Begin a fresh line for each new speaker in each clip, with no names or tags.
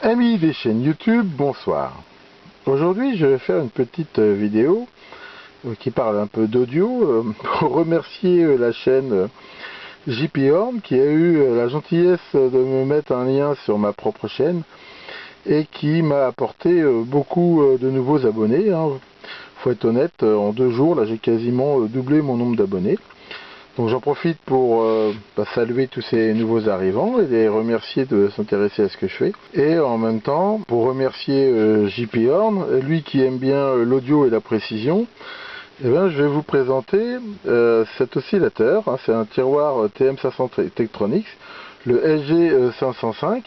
Amis des chaînes YouTube, bonsoir. Aujourd'hui, je vais faire une petite vidéo qui parle un peu d'audio pour remercier la chaîne JP Horn qui a eu la gentillesse de me mettre un lien sur ma propre chaîne et qui m'a apporté beaucoup de nouveaux abonnés. Faut être honnête, en 2 jours, là j'ai quasiment doublé mon nombre d'abonnés. Donc j'en profite pour saluer tous ces nouveaux arrivants et les remercier de s'intéresser à ce que je fais. Et en même temps, pour remercier JP Horn, lui qui aime bien l'audio et la précision, je vais vous présenter cet oscillateur. C'est un tiroir TM500 Tektronix, le SG505,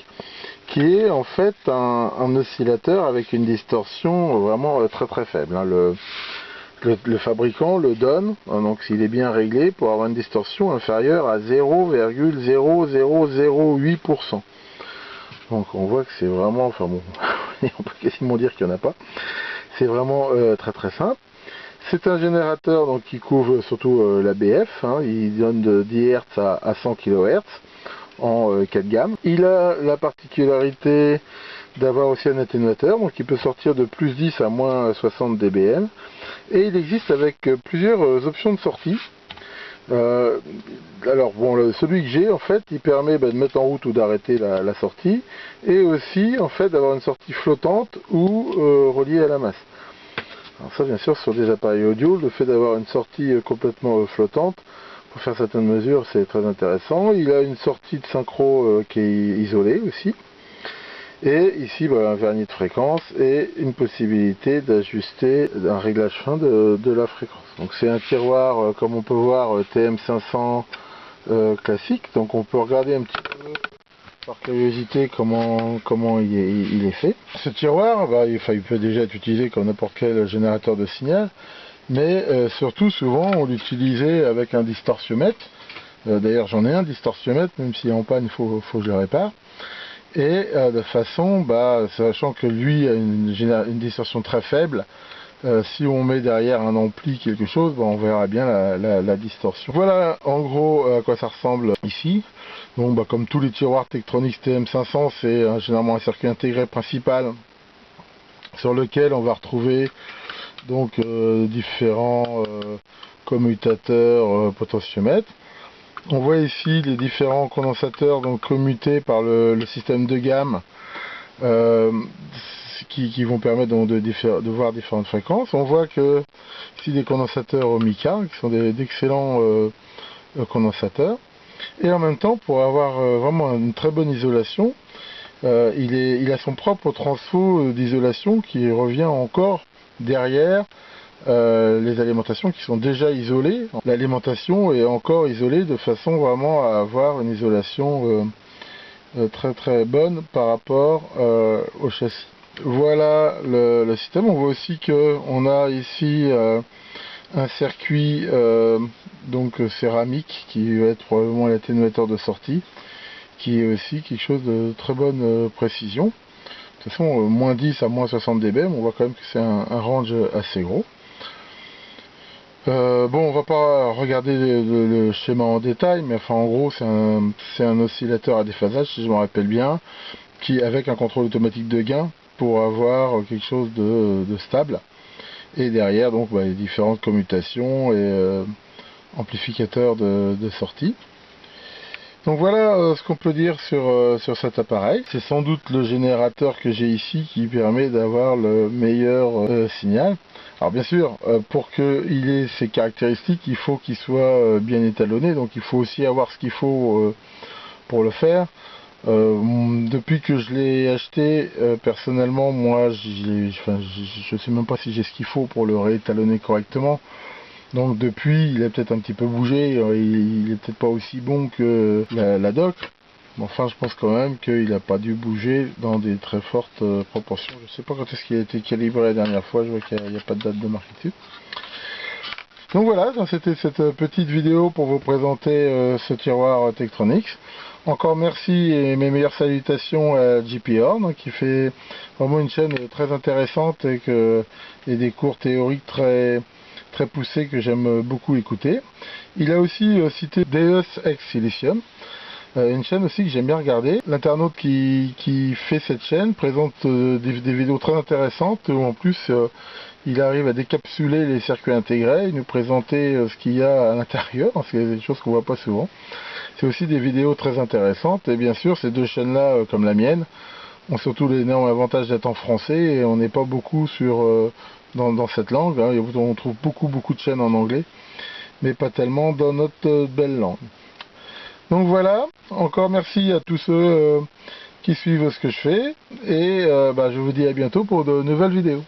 qui est en fait un oscillateur avec une distorsion vraiment très faible. Le fabricant le donne, donc s'il est bien réglé, pour avoir une distorsion inférieure à 0,0008%. Donc on voit que c'est vraiment, enfin bon, on peut quasiment dire qu'il n'y en a pas. C'est vraiment très simple. C'est un générateur donc, qui couvre surtout l'ABF, il donne de 10 Hz à 100 kHz en 4 gammes. Il a la particularité d'avoir aussi un atténuateur, donc il peut sortir de plus 10 à moins 60 dBm. Et il existe avec plusieurs options de sortie. Alors bon, celui que j'ai en fait, il permet de mettre en route ou d'arrêter la sortie, et aussi en fait d'avoir une sortie flottante ou reliée à la masse. Alors ça bien sûr sur des appareils audio, le fait d'avoir une sortie complètement flottante, pour faire certaines mesures, c'est très intéressant. Il a une sortie de synchro qui est isolée aussi. Et ici, un vernis de fréquence et une possibilité d'ajuster un réglage fin de la fréquence. Donc c'est un tiroir, comme on peut voir, TM500 classique. Donc on peut regarder un petit peu, par curiosité, comment il est fait. Ce tiroir, il peut déjà être utilisé comme n'importe quel générateur de signal. Mais surtout, souvent, on l'utilisait avec un distorsiomètre. D'ailleurs, j'en ai un distorsiomètre, même s'il est en panne, il faut que je le répare. Et de façon, sachant que lui a une distorsion très faible, si on met derrière un ampli quelque chose, on verra bien la distorsion. Voilà en gros à quoi ça ressemble ici. Donc comme tous les tiroirs Tektronix TM500, c'est généralement un circuit intégré principal sur lequel on va retrouver donc différents commutateurs potentiomètres. On voit ici les différents condensateurs donc commutés par le système de gamme qui vont permettre donc de voir différentes fréquences. On voit que ici des condensateurs Omica qui sont d'excellents condensateurs. Et en même temps, pour avoir vraiment une très bonne isolation, il a son propre transfo d'isolation qui revient encore derrière les alimentations qui sont déjà isolées. L'alimentation est encore isolée de façon vraiment à avoir une isolation très bonne par rapport au châssis. Voilà le système. On voit aussi que on a ici un circuit donc céramique qui va être probablement l'atténuateur de sortie, qui est aussi quelque chose de très bonne précision. De toute façon, moins 10 à moins 60 dBm, on voit quand même que c'est un range assez gros. On va pas regarder le schéma en détail, mais enfin en gros c'est un oscillateur à déphasage, si je me rappelle bien, qui avec un contrôle automatique de gain pour avoir quelque chose de stable. Et derrière donc les différentes commutations et amplificateurs de sortie. Donc voilà ce qu'on peut dire sur cet appareil. C'est sans doute le générateur que j'ai ici qui permet d'avoir le meilleur signal. Alors bien sûr, pour qu'il ait ces caractéristiques, il faut qu'il soit bien étalonné, donc il faut aussi avoir ce qu'il faut pour le faire. Depuis que je l'ai acheté, personnellement, moi, je sais même pas si j'ai ce qu'il faut pour le réétalonner correctement. Donc depuis, il a peut-être un petit peu bougé, il est peut-être pas aussi bon que la doc. Mais enfin, je pense quand même qu'il n'a pas dû bouger dans des très fortes proportions. Je sais pas quand est-ce qu'il a été calibré la dernière fois, je vois qu'il n'y a pas de date de marque dessus. Donc voilà, c'était cette petite vidéo pour vous présenter ce tiroir Tektronix. Encore merci et mes meilleures salutations à JP Horn, qui fait vraiment une chaîne très intéressante et des cours théoriques très poussés que j'aime beaucoup écouter. Il a aussi cité Deus Ex Silicium. Une chaîne aussi que j'aime bien regarder. L'internaute qui fait cette chaîne présente des vidéos très intéressantes où en plus il arrive à décapsuler les circuits intégrés et nous présenter ce qu'il y a à l'intérieur, c'est des choses qu'on voit pas souvent. C'est aussi des vidéos très intéressantes et bien sûr ces deux chaînes-là, comme la mienne, ont surtout l'énorme avantage d'être en français et on n'est pas beaucoup dans cette langue, hein. On trouve beaucoup de chaînes en anglais, mais pas tellement dans notre belle langue. Donc voilà, encore merci à tous ceux qui suivent ce que je fais et je vous dis à bientôt pour de nouvelles vidéos.